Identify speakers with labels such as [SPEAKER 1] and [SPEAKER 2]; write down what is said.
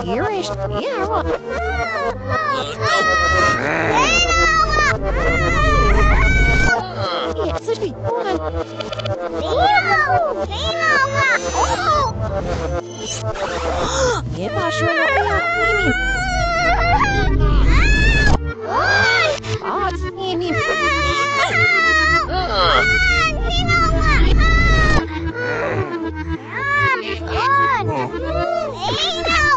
[SPEAKER 1] Irish. Yeah. Yeah, such a one. Yeah, Pasha. Oh, it's me.
[SPEAKER 2] Come on!